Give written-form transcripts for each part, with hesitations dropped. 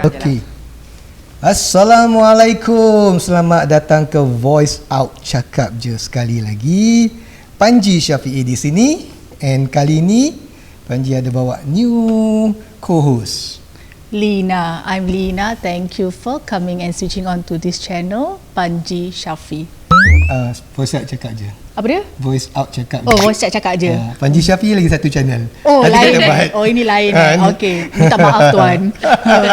Okey. Assalamualaikum. Selamat datang ke Voice Out Cakap Je sekali lagi. Panji Syafi'i di sini, and kali ni Panji ada bawa new co-host. Lina, I'm Lina. Thank you for coming and switching on to this channel, Panji Syafi. Voice Out Cakap Je. Apa dia? Voice Out Cakap Je. Oh, Voice Out Cakap Je. Panji Syafi'i lagi satu channel. Oh, nanti lain. Oh, ini lain. Okey, minta maaf tuan.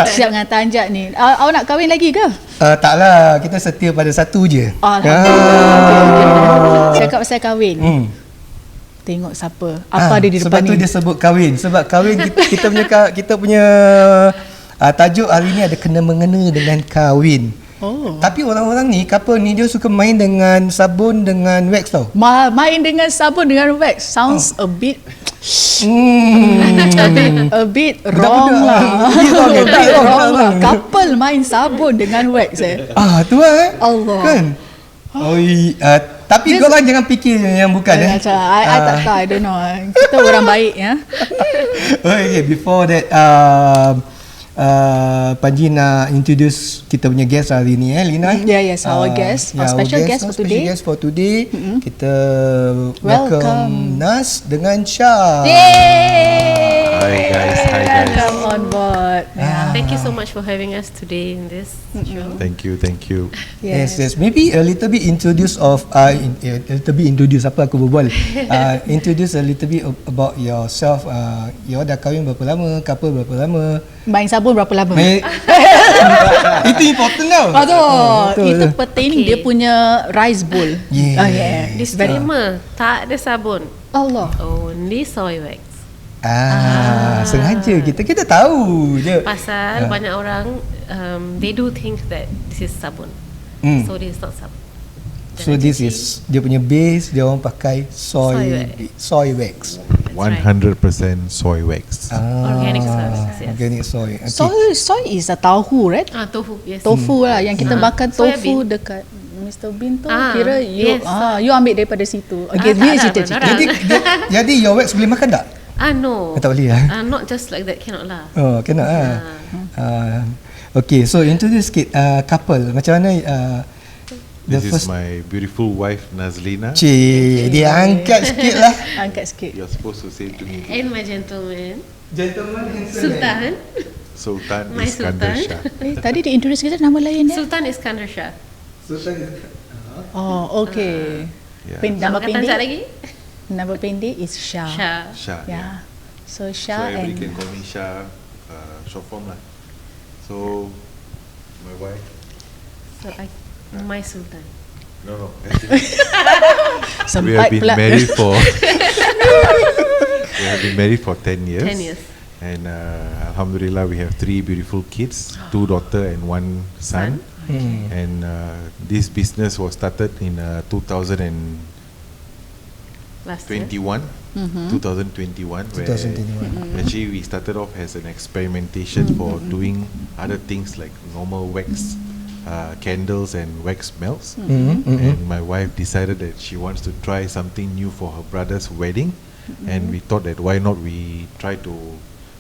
Siap dengan tanjak ni. Awak nak kahwin lagi ke? Taklah, kita setia pada satu je. Alhamdulillah. Cakap pasal kahwin. Tengok siapa. Apa ada di depan sebab ni? Sebab tu dia sebut kahwin. Sebab kahwin kita punya tajuk hari ni ada kena mengena dengan kahwin. Oh. Tapi orang-orang ni, couple ni, dia suka main dengan sabun dengan wax tau. Main dengan sabun dengan wax sounds a bit a bit wrong lah. Wrong lah. Couple main sabun dengan wax tu lah Allah. Kan? Tapi korang jangan fikir yang bukan I tak tahu, I don't know. Kita orang baik ya. Okay, before that Panji nak introduce kita punya guest hari ni Lina. Yes, our guest, our special guest for today. Special guest for today. Kita welcome Nas dengan Syah. Yay! Hi guys. Welcome on board. Thank you so much for having us today in this show. Thank you. Yes. Maybe a little bit introduce apa aku berbual. Introduce a little bit about yourself. You dah kahwin berapa lama? Couple berapa lama? Main sabun berapa lama? Itu important tau. Betul. Itu pertaining dia punya rice bowl. Disclaimer, tak ada sabun. Allah. Only soy wax. Sengaja kita tahu je. Pasal banyak orang they do think that this is sabun. So this is not sabun. So this is dia punya base, dia orang pakai soy wax. 100% soy wax. Organic soy wax. Yes. Organic soy. Okay. Soy is a tahu, right? Tofu. Yes. Tofu lah yang kita makan tofu Soya bean. Dekat Mr. Bean tu kira you yes. You ambil daripada situ. Okay, dia cerita. Jadi your wax boleh makan tak? No. Tak boleh not just like that, cannot lah. Cannot Okay, so introduce sikit couple. Macam mana This is my beautiful wife Nazlina. Dia angkat sikit lah. Angkat sikit. You're supposed to say to me. And my gentleman, Gentleman handsome. Sultan. Sultan Iskandar Sultan. Shah. Tadi dia introduce kita nama lain Sultan Iskandar Shah. Oh, okay. Yeah. Nama pendek lagi? Nama pendek is Shah. Shah. Yeah. So So Shah everybody can and call me Shah. Short form lah. So my wife. So my Sultan. No. We sempat have been pula. married for. We have been married for 10 years. 10 years. And Alhamdulillah, we have 3 beautiful kids, 2 daughters and 1 son. And this business was started in 2021. Last year. 2021, where actually we started off as an experimentation for doing other things like normal wax, candles and wax melts. And my wife decided that she wants to try something new for her brother's wedding, and we thought that why not we try to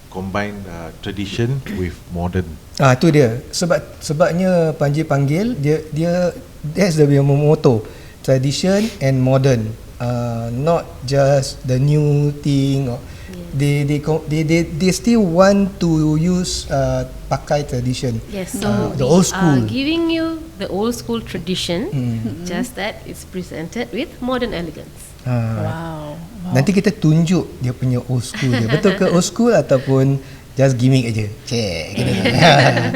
combine tradition with modern. Tu dia. Sebabnya Panji panggil dia that's the motto, tradition and modern. Not just the new thing. They still want to use pakai tradition. Yes, so the old school. Giving you the old school tradition, just that it's presented with modern elegance. Wow. Nanti kita tunjuk dia punya old school dia. Betul ke old school ataupun just gimmick aja?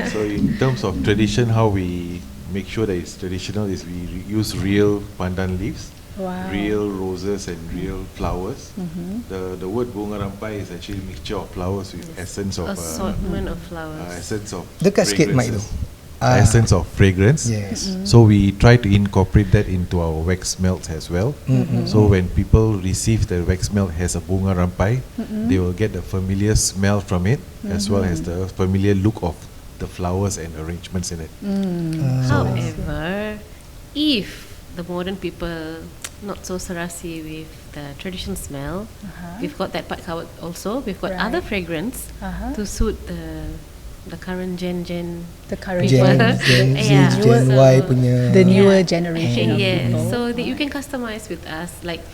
So in terms of tradition, how we make sure that it's traditional is we use real pandan leaves. Wow. Real roses and real flowers. The word Bunga Rampai is actually a mixture of flowers with essence of assortment of flowers. Essence of Dekat sikit mic tu. Essence of fragrance. Yes. So we try to incorporate that into our wax melts as well. So when people receive the wax melt has a Bunga Rampai, they will get the familiar smell from it as well as the familiar look of the flowers and arrangements in it. However, if the modern people not so serasi with the traditional smell, we've got that part covered also. We've got other fragrance to suit the current Gen The current Gen Yeah. Z, Gen Y punya. the newer generation of yeah, people. so that you can customize with us. Like,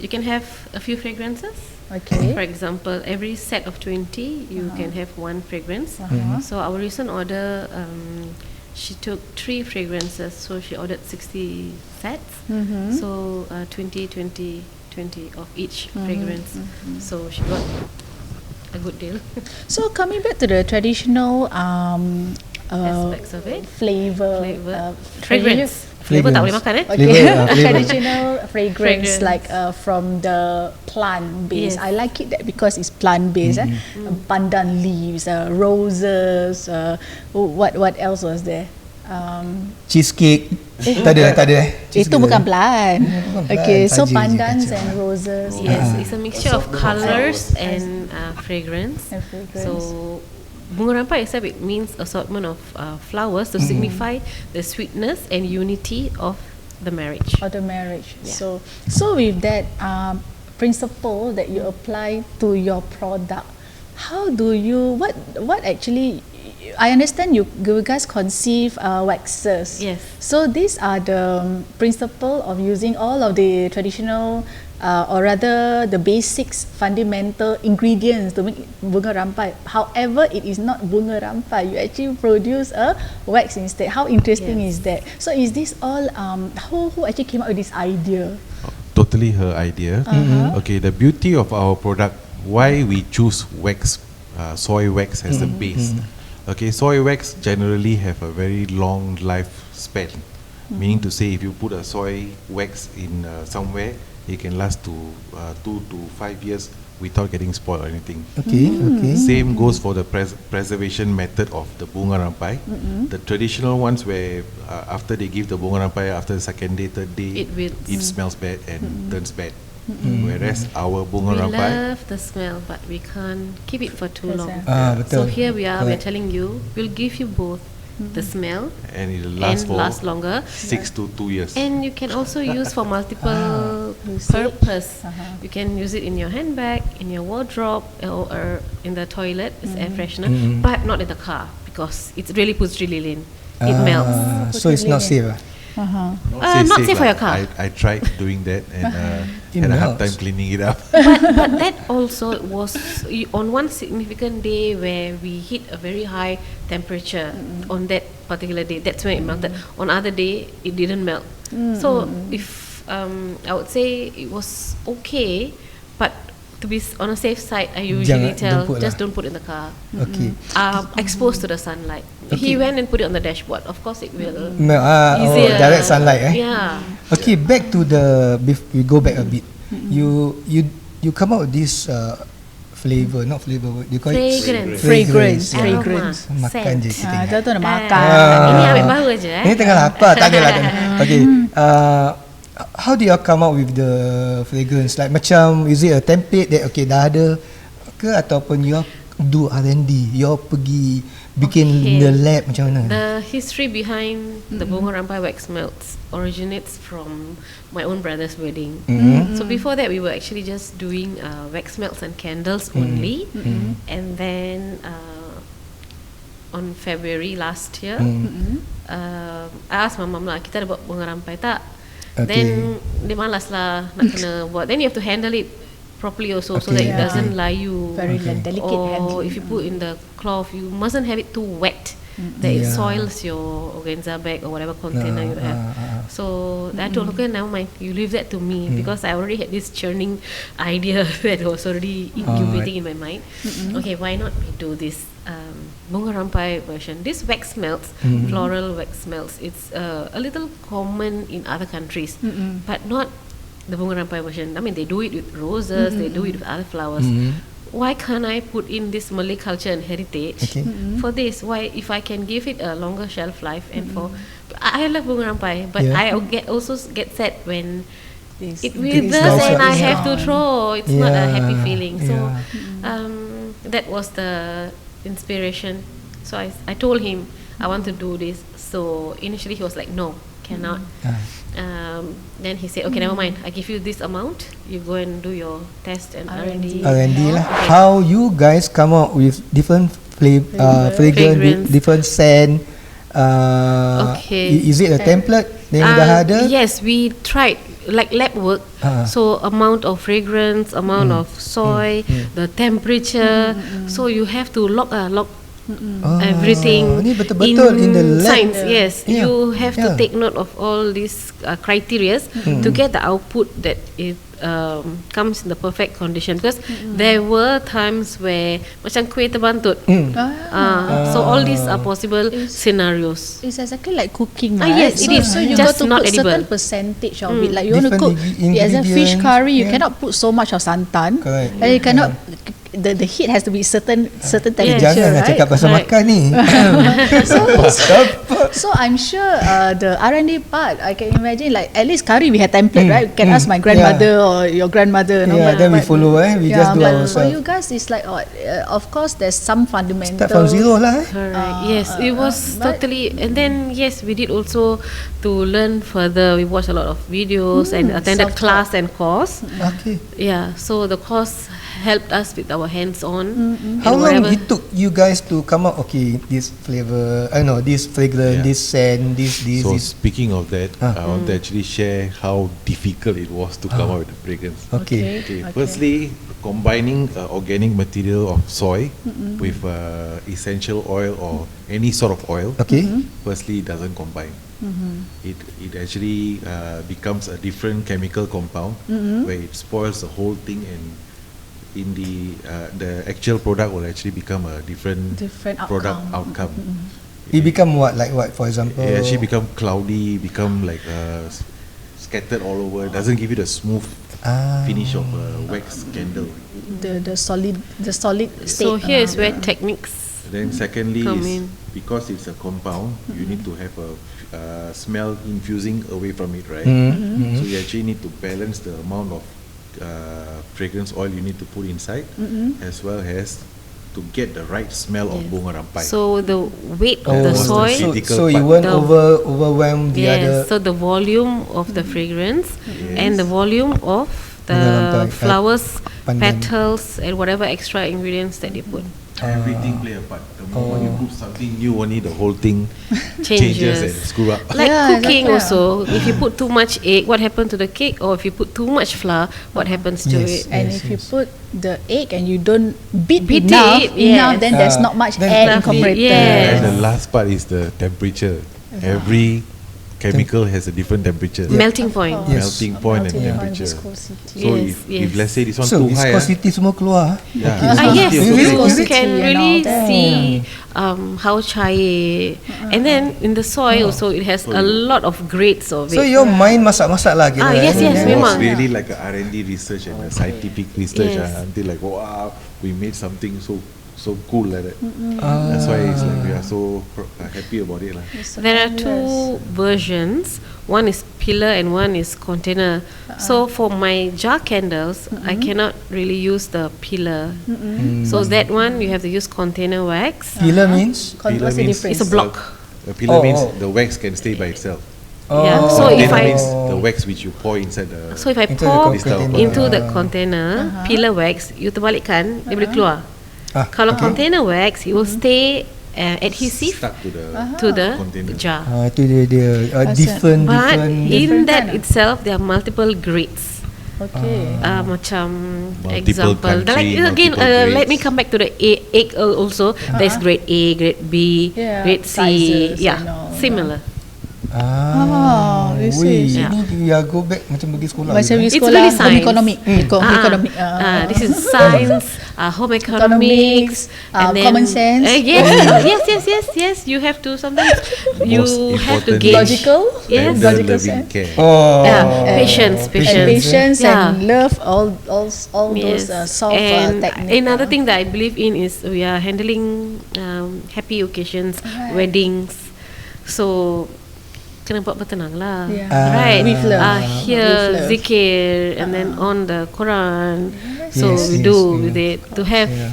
you can have a few fragrances. Okay. For example, every set of 20, you can have one fragrance. So our recent order, she took 3 fragrances, so she ordered 60 sets. So 20 of each fragrance. So she got a good deal. So coming back to the traditional Aspects of it. flavor, Fragrance. Flavor tak boleh makan Okay. Flavor. Traditional fragrance Fragrance. like from the plant base. Yes. I like it that because it's plant based. Pandan leaves, roses. What else was there? Cheesecake. Tak ada. Itu bukan plant. bukan plant, Okay, so saja je pandans kacau. and roses. Yes, it's a mixture of colors and fragrance. And fragrance. So Bunga Rampai itself, it means assortment of flowers to signify the sweetness and unity of the marriage. Or the marriage. Yeah. So with that principle that you apply to your product, how do you what actually? I understand you guys conceive waxes. Yes. So these are the principle of using all of the traditional, or rather the basics, fundamental ingredients to make Bunga Rampai. However, it is not Bunga Rampai. You actually produce a wax instead. How interesting Yes. is that? So is this all who actually came up with this idea? Totally her idea. Okay, the beauty of our product, why we choose wax, soy wax as the base. Okay, soy wax generally have a very long lifespan, meaning to say if you put a soy wax in somewhere, it can last to 2 to 5 years without getting spoiled or anything. Okay. Same goes for the preservation method of the Bunga Rampai. The traditional ones where after they give the Bunga Rampai, after the second day, third day, It wilts. it smells bad and turns bad. Whereas our Bunga We Rampai, love the smell, but we can't keep it for too long. Betul. So here we are. We're Correct. telling you, we'll give you both the smell and it will and last for last longer. 6 to 2 years. And you can also use for multiple purpose. You can use it in your handbag, in your wardrobe, or in the toilet as air freshener, but not in the car because it really puts in. It melts. So it's not safe. Not safe for lah. your car. I tried doing that and It had a hard melts. time cleaning it up. But that also was on one significant day where we hit a very high temperature on that particular day. That's when it melted. On other day, it didn't melt. So if I would say it was okay, but to be on a safe side, I usually Jangan- don't put just lah. don't put in the car. Okay. Exposed to the sunlight. He went and put it on the dashboard. Of course, it will. Oh, direct sunlight. Yeah. Okay, back to we go back a bit. You come out with this flavor, not flavor. You call it Fragrance. Fragrance. Aroma. Makan je Scent. kita ingat. Dah tu nak makan. Ini ambil baru je. Ini tengah lapar, tak ada lah. Okay. How do you come out with the fragrance? Like macam, is it a template that okay dah ada ke ataupun you do R&D? You pergi bikin the lab macam mana? The history behind the Bunga Rampai Wax Melts originates from my own brother's wedding. So before that, we were actually just doing wax melts and candles only. And then on February last year, I asked my mum lah, kita ada buat Bunga Rampai tak? Then dia malas lah nak kena buat. Then you have to handle it properly also, so that it doesn't layu. Very delicate Or handling. if you put in the cloth, you mustn't have it too wet that it soils your organza bag or whatever container you have. So I told her, never mind, you leave that to me because I already had this churning idea that was already incubating in my mind. Okay, why not we do this Bunga Rampai version? This wax melts, floral wax melts, it's a little common in other countries, but not the Bunga Rampai version. I mean, they do it with roses, they do it with other flowers. Why can't I put in this Malay culture and heritage for this? Why, if I can give it a longer shelf life and for, I love Bunga Rampai, but I also get sad when it withers and I have to throw. It's not a happy feeling. So that was the inspiration. So I told him I want to do this. So initially he was like, no, cannot. Then he said, okay, never mind, I give you this amount, you go and do your test and R&D. R&D lah. How you guys come out with different fragrance, different scent. Is it a template yang dah ada? Yes, we tried like lab work. So amount of fragrance, amount of soy, the temperature. So you have to log everything ni betul-betul in the lab. science. Yes, you have to take note of all these criteria to get the output that it comes in the perfect condition, because there were times where macam kuih terbantut. So all these are possible scenarios. It's exactly like cooking, right? Yes, it is. So you Just got to not put edible. certain percentage of it. Like you want to Different cook as a fish ingredients, curry, you cannot put so much of santan. Correct. And you cannot. The heat has to be certain temperature, Jangan right? cakap pasal makan ni. So I'm sure the R&D part, I can imagine, like at least curry we had template, right? You can ask my grandmother or your grandmother. Then we follow. We just do but for ourselves. you guys, it's like of course there's some fundamental. Start from zero lah. Correct. Yes, it was totally. And then yes, we did also to learn further. We watched a lot of videos and attended self-taught. class and course. Okay. Yeah, so the course helped us with our hands-on. How long it took you guys to come up? Okay, this flavor, I know this fragrance, this scent, this. So speaking of that, I want to actually share how difficult it was to come up with the fragrance. Okay. Firstly, combining organic material of soy with essential oil or any sort of oil. Okay. Firstly, it doesn't combine. It actually becomes a different chemical compound where it spoils the whole thing, and in the actual product will actually become a different product outcome. It become what? Like what? For example? It actually become cloudy, become like scattered all over. Doesn't give you the smooth finish of a wax candle. The solid state. So here is where techniques. Then secondly come is in. because it's a compound, you need to have a smell infusing away from it, right? So you actually need to balance the amount of fragrance oil you need to put inside, as well as to get the right smell of Bunga Rampai. So the weight of the was the soy. critical So you part. won't overwhelm the other. Yes, so the volume of the fragrance and the volume of Bunga Rampai, the flowers, pandan. petals, and whatever extra ingredients that they put. Everything play a part. The moment you put something new, only the whole thing changes and screw up. Like cooking exactly. also, if you put too much egg, what happens to the cake? Or if you put too much flour, what happens to Yes. it? And if you put the egg and you don't beat Beat enough, it, yes. then there's not much Then air fluffy, incorporated. yes. And the last part is the temperature. Every chemical has a different temperature. Melting point. Yes. Melting point and Melting point, temperature. viscosity. So Yes, if let's say this one So too high, viscosity semua keluar. Yes, Viscosity you also can and really all that. see how cair. And then in the soy also, it has a lot of grades of it. So your mind masak-masak lah kira. Yes, it yes, was memang. really like a R&D research and a scientific research Yes. until like wow, we made something so cool like that. That's why it's like we are so happy about it lah. There are two versions. One is pillar and one is container. So for my jar candles, I cannot really use the pillar. So that one you have to use container wax. Pillar means? Pillar What's the means difference? It's a block. The pillar Oh, means oh. the wax can stay by itself. Yeah. So if Container I means the wax which you pour inside the. so if I Into the pour container. into the container pillar wax, you terbalikkan, dia boleh keluar. Kalau okay. container wax, it will stay adhesive Stuck to the to the container. jar. Itu dia different. But in that kind of- itself, there are multiple grades. Okay. Macam Multiple example, country, like again, multiple let me grades. come back to the egg also. There's grade A, grade B, Yeah, grade C. sizes Yeah, and all, similar. you see. Ini ya go back macam pergi sekolah. Macam gitu. we It's sekolah really home science. economic. Economic. This is science, home economics, and then common sense. Yes. You have to sometimes you Most have to importantly, gauge. Logical. Yes. Tender Logical loving sense. care. Oh. Patience. And patience Yeah. and love, all those soft and techniques. another thing that I believe in is we are handling happy occasions, weddings. So kena buat bertenang lah, Yeah. right? With love. Here With love. zikir and then on the Quran. So Yes, we yes, do yeah. with it to have Yeah.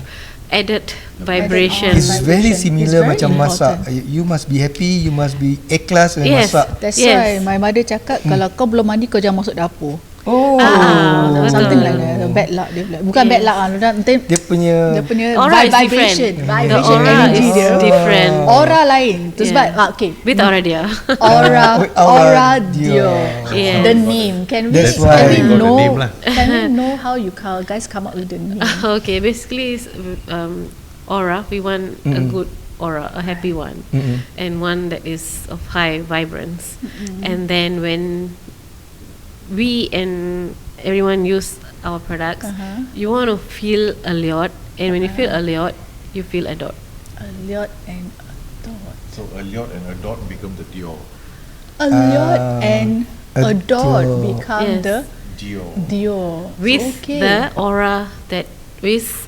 added vibration. It's very It's similar very macam masak. important. You must be happy, you must be ikhlas when Yes. masak. That's Yes. why my mother cakap kalau kau belum mandi kau jangan masuk dapur. Oh. betul. Something like that. bad luck dia pula. Bukan bad luck nanti Dia punya vibration, Aura is different. The vibration aura energy is dia. different. Aura lain. Tu sebab okay. With Auradure. Auradure. Yes. The name. Can we That's why we got the know? name lah. Can we know how you guys come up with the name? Okay, basically, aura. We want a good aura, a happy one, and one that is of high vibrance. And then when we and everyone use our products, you want to feel allured, and when you feel allured, you feel adored. Allured and adored. So allured and adored become the Dior. Allured and adored Adored. become Yes. the Dior. Dior. With Okay. the aura that is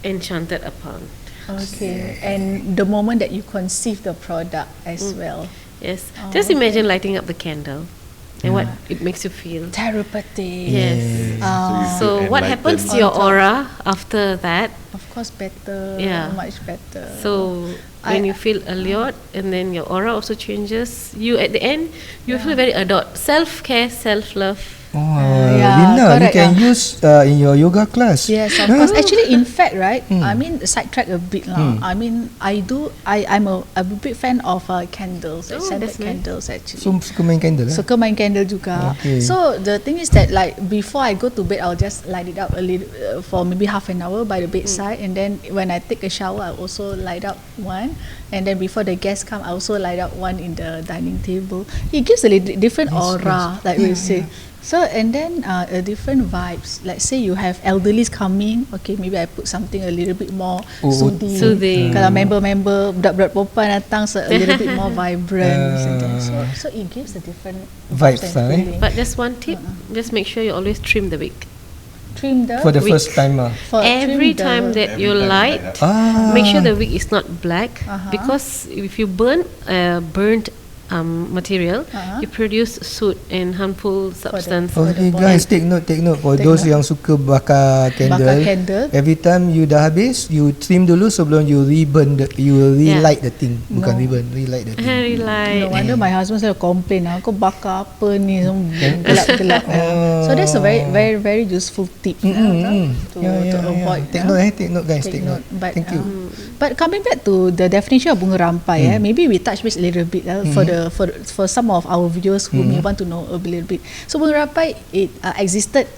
enchanted upon. Okay. And the moment that you conceive the product as well. Yes. Just imagine lighting up the candle and what it makes you feel. Therapeutic. Yes. So feel what happens to your On top. aura after that? Of course, better. Yeah. Much better. So when you feel allured and then your aura also changes, you at the end you feel very adored. Self-care, self-love. yeah, Lina, you correct, can use in your yoga class. Yes, of course. Actually, in fact, right, I mean, sidetrack a bit lah. I mean, I'm a big fan of candles, scented that's nice. candles actually. So suka main candle Suka main candle juga. Okay. So the thing is that like before I go to bed, I'll just light it up a little for maybe half an hour by the bedside, and then when I take a shower, I also light up one, and then before the guests come, I also light up one in the dining table. It gives a little different aura, like we say. So and then a different vibes. Let's say you have elderlies coming, okay, maybe I put something a little bit more soothing. Kalau member budak-budak perempuan datang, so a little bit more vibrant. So it gives a different Vibes, and feeling. But just one tip, just make sure you always trim the wick. Trim the for the wick. first time. Every time that you light, make sure the wick is not black, because if you burnt material, you produce soot and harmful substance. Okay guys, take note for those yang suka bakar candle. Every time you dah habis, you trim dulu sebelum you relight the thing. Bukan relight the thing. Relight. No wonder my husband selalu complain, kau bakar apa ni, gelap-gelap. So that's a very very very useful tip to avoid. Take note guys, take note. But, Thank you. But coming back to the definition of bunga rampai, maybe we touch base a little bit for some of our viewers who may want to know a little bit. So bunga rampai, it existed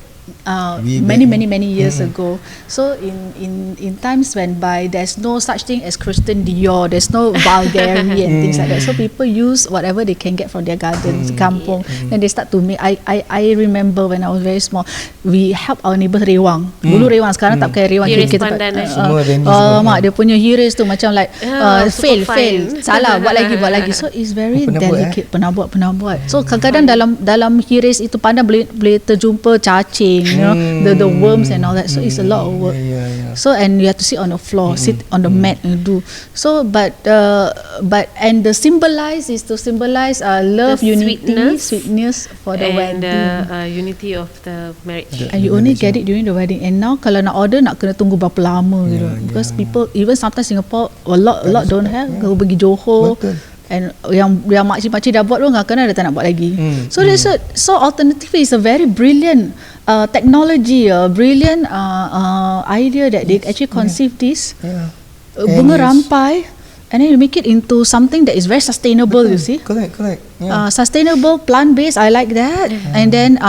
many years ago. So in times when by there's no such thing as Christian Dior, there's no Bulgari and things like that. So people use whatever they can get from their gardens, kampung, and they start to make. I remember when I was very small, we help our neighbours rewang. Dulu rewang, sekarang tak pakai rewang. Hiris pandan. Mak dia punya hiris tu macam like fail, salah, buat lagi. So it's very delicate, pernah buat. So kadang-kadang dalam hiris itu pandan boleh terjumpa cacing, you know, the worms and all that. So it's a lot of work. So and you have to sit on the floor, sit on the mat and do. So but and the symbolize is to symbolize love, The unity, sweetness for the and wedding. the unity of the marriage. And you only get it during the wedding. And now kalau nak order, nak kena tunggu berapa lama gitu. Because people, even sometimes Singapore, a lot don't have. Kau pergi Johor. Betul. And yang makcik-makcik dah buat tu, nggak kena, dia tak nak buat lagi. So there's so alternative is a very brilliant technology, a brilliant idea that they actually conceive this bunga rampai, and then you make it into something that is very sustainable. You see, correct. sustainable, plant-based. I like that. And then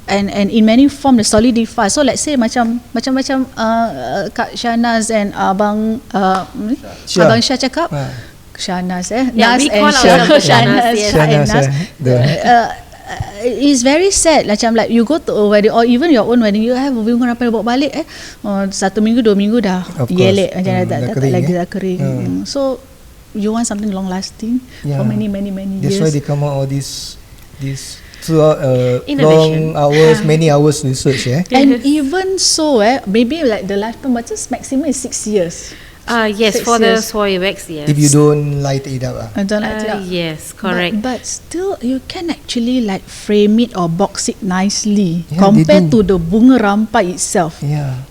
and in many form the solidify. So let's say macam Kak Shanaz and Abang Syah cakap. Shahnaz, Yeah, Nas we call and ourselves Shahnaz, Shahnaz, yes. and Nas. It's very sad. Macam like you go to a wedding or even your own wedding, you have bunga rampai bawa balik 1 minggu 2 minggu dah yelek macam dah kering. So you want something long lasting for many years. That's why they come out all this throughout Innovation. long hours, many hours research. And even so, maybe like the lifetime, but just maximum is 6 years. Yes, 6 for the years. soy wax, yes. If you don't light it up. I don't like it. Yes, correct. But still, you can actually like frame it or box it nicely Yeah, compared they to the bunga rampai itself.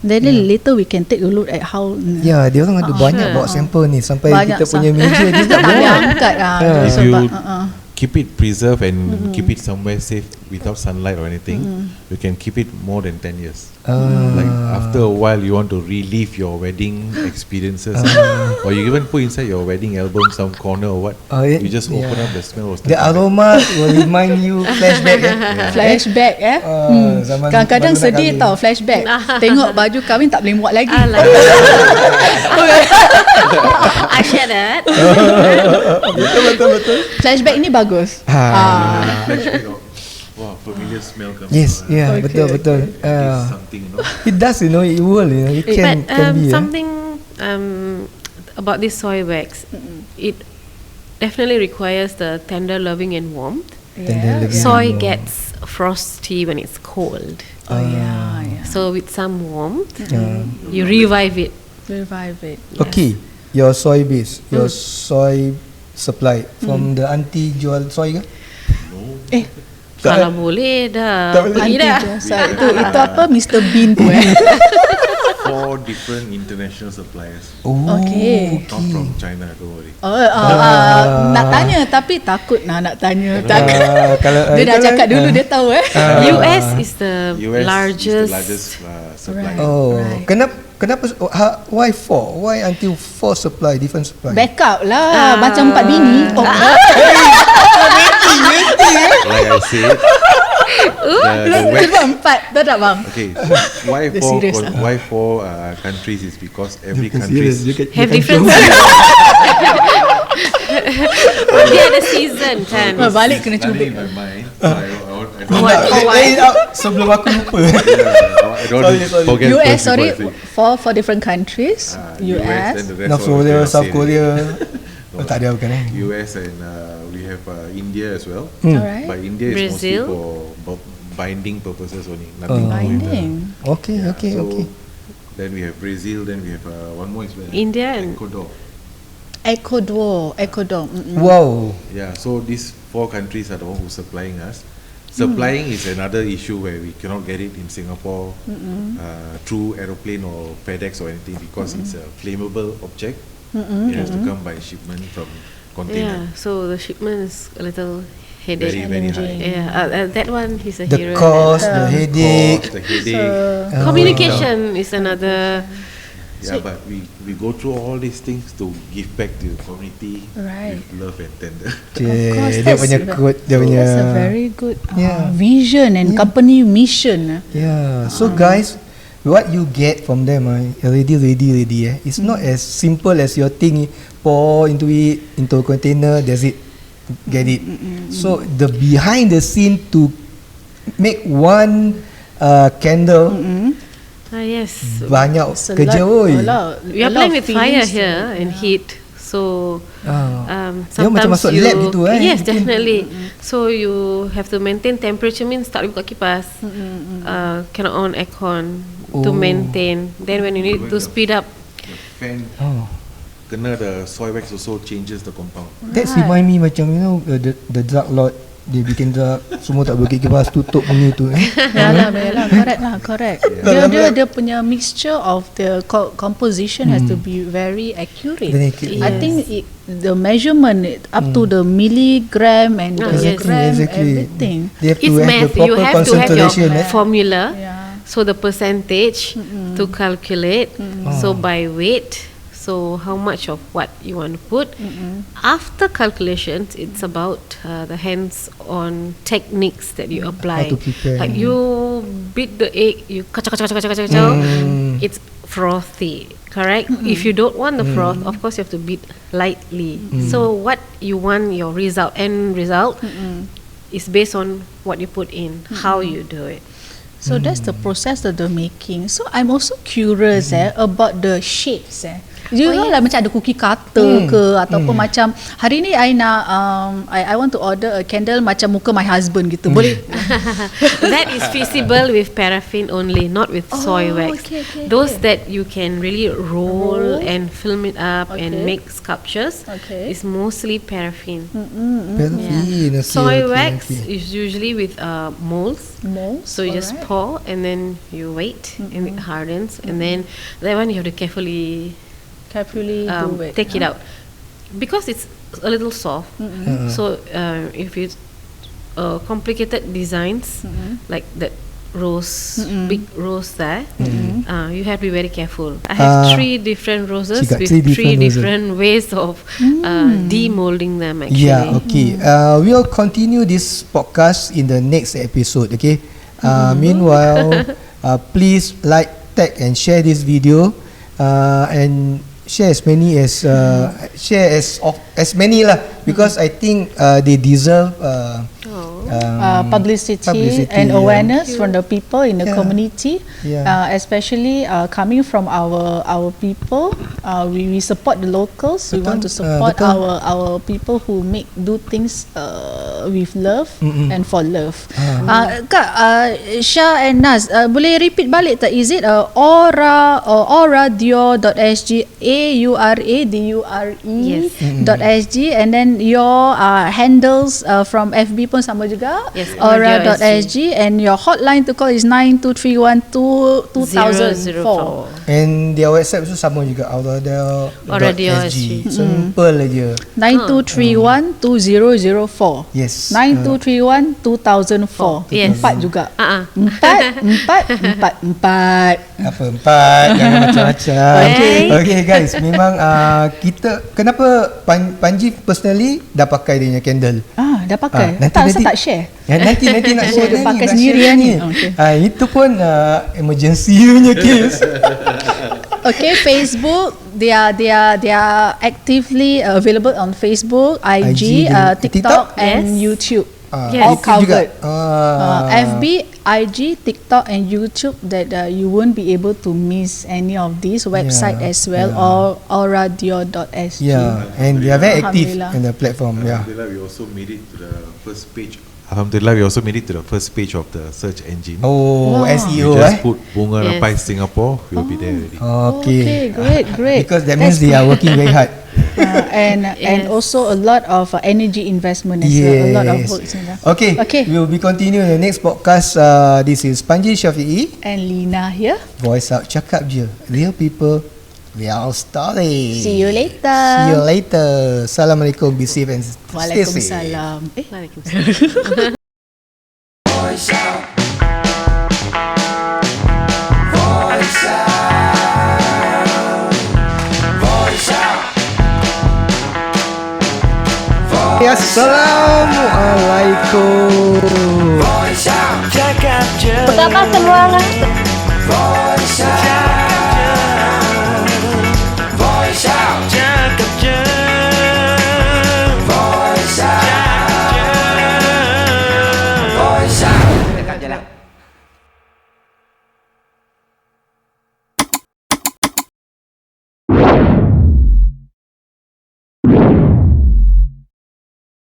Then later we can take a look at how. Ya, dia orang ada banyak bawa sampel ni sampai Banyak kita punya meja dia tak tak boleh bawa. angkat If sebab you keep it preserved and keep it somewhere safe without sunlight or anything, you can keep it more than 10 years. Like after a while, you want to relive your wedding experiences, or you even put inside your wedding album some corner or what. You just open up, the smell was The aroma will remind you flashback. Flashback zaman kadang-kadang baru nak sedih kahwin. tau flashback. Tengok baju kahwin tak boleh muat lagi. I share that. Betul. Flashback ni bagus. Flashback of, wow, familiar smell comes. Yes, yeah, Okay, betul. It's something, It does, it will, it can be. Something about this soy wax, it definitely requires the tender loving and warmth. Tender loving. Soy Yeah. gets frosty when it's cold. Oh yeah. So with some warmth, you revive it. Revive it. Okay, your soy base, your soy supply from the auntie jual soy ke? Kalau boleh dah. Tak boleh. Beli dah. Itu apa Mr Bean tu 4 different international suppliers, Okay. not from China, don't worry. Nak tanya tapi takut nak tanya. Kalau Dia dah cakap dulu dia tahu US is the US largest. is the largest supplier. Kenapa why 4? Why until 4 supply, different supply? Backup lah macam 4 bini. Like I said, the wax. Empat dah tak bang? Okay, why Dia four? serious Why 4 countries is because every country Have different dia ada season kan. Balik kena running cubit. in my mind. So I don't Sebelum aku lupa. I don't want to forget US, first sorry, before I say. for different countries. US, then the rest North all Korea, cannot South say Korea. No, Tak ada bukan US and we have India as well. Alright. But India is Brazil. mostly for binding purposes only. Nothing to do with Binding. Okay. So then we have Brazil. Then we have one more is where? India and Ecuador. Ecuador. Wow. Yeah, so these 4 countries are the one who's supplying us. Supplying is another issue where we cannot get it in Singapore through aeroplane or FedEx or anything because it's a flammable object. It has to come by shipment from container. Yeah, so the shipment is a little headache. Very high. Yeah, that one is a The hero. cost, the headache. Cost, the headache. Communication is another. Yeah, but we go through all these things to give back to the community Right. with love and tender. course, Dia punya quote, dia punya. That's a very good Yeah. vision and company mission. Yeah. So guys, what you get from them, ready. It's not as simple as your thing. Pour into a container. That's it. Get it. So the behind the scene to make one candle. Yes. Banyak It's a kerja lot- oi. a lot- We are a lot playing of with fire feelings here and heat. So Dia sometimes macam masuk lab gitu, yes, Bikin- definitely. So you have to maintain temperature, means tak boleh buka kipas. Cannot on aircon to maintain. Then when you need to speed up, The fan kena the soy wax also changes the compound. That's remind me macam the drug lord. Dia bikin drug, semua tak boleh kipas, tutup punya tu. Yalah, correct. Dia punya mixture of the composition has to be very accurate. Very accurate. I think the measurement up to the milligram and the gram, everything. They have it's to have the math. You proper have to have concentration. your formula. Yeah. So the percentage to calculate. So by weight. So how much of what you want to put. After calculations, it's about the hands-on techniques that you apply. How to prepare. Like you beat the egg, you kacau. It's frothy, correct? If you don't want the froth, of course you have to beat lightly. So what you want your end result is based on what you put in, how you do it. So that's the process of the making. So I'm also curious about the shapes. You know lah macam ada cookie cutter ke ataupun macam hari ni I nak I want to order a candle macam muka my husband gitu. Boleh? That is feasible with paraffin only, not with soy wax. okay. Those that you can really roll and film it up and make sculptures is mostly paraffin. Paraffin, okay, Soy okay, wax okay. is usually with molds. Molds, So you just pour and then you wait and it hardens, and then that one you have to carefully Carefully do it. take it out. because it's a little soft. So if it's complicated designs like that rose, big rose there, you have to be very careful. I have 3 different roses She got with 3 3 different different ways of demolding them actually. Yeah, okay. We'll continue this podcast in the next episode, okay? Meanwhile, please like, tag and share this video, and share as many as many lah, because I think they deserve publicity and awareness from the people in the community, Yeah. especially coming from our people. We support the locals. We want to support betul. our people who do things with love and for love. Kak, Syah and Naz, boleh repeat balik tak? Is it Auradure.sg, AURADURE.sg, and then your handles from FB pun sama juga, Yes, Aura.sg, and your hotline to call is 92312004. And their website tu sama juga, Auradure Auradure.sg. Simple aja. 92312004. Yes. 92312004. Yes. 4 juga. 4. Apa 4? Jangan macam-macam. Okay guys, memang kita kenapa Panji personally dah pakai dia punya candle. Dah pakai. Nanti Tak share. Nanti nak share dia ni, pakai nak sendiri share ni. Itu pun emergency punya case. Okay, Facebook, they are actively available on Facebook, IG, TikTok, and YouTube. All covered. FB, IG, TikTok, and YouTube, that you won't be able to miss any of these website as well, or Auradure.sg. Yeah, and they are very active Alhamdulillah. in the platform. Yeah. Alhamdulillah, we also made it to the first page. Alhamdulillah, we also made it to the first page of the search engine. Oh, Wow. SEO We just put Bunga Rampai Singapore, we'll be there already. Okay. Great. Because that means they are working very hard. And also a lot of energy investment as well, a lot of work. Okay. We will be continuing the next podcast. This is Panji Syafi'i. And Lina here. Voice out, cakap je. Real people, real story. See you later. Assalamualaikum. Be safe and stay safe. Waalaikumsalam. Waalaikumsalam. Assalamualaikum. Pertama semua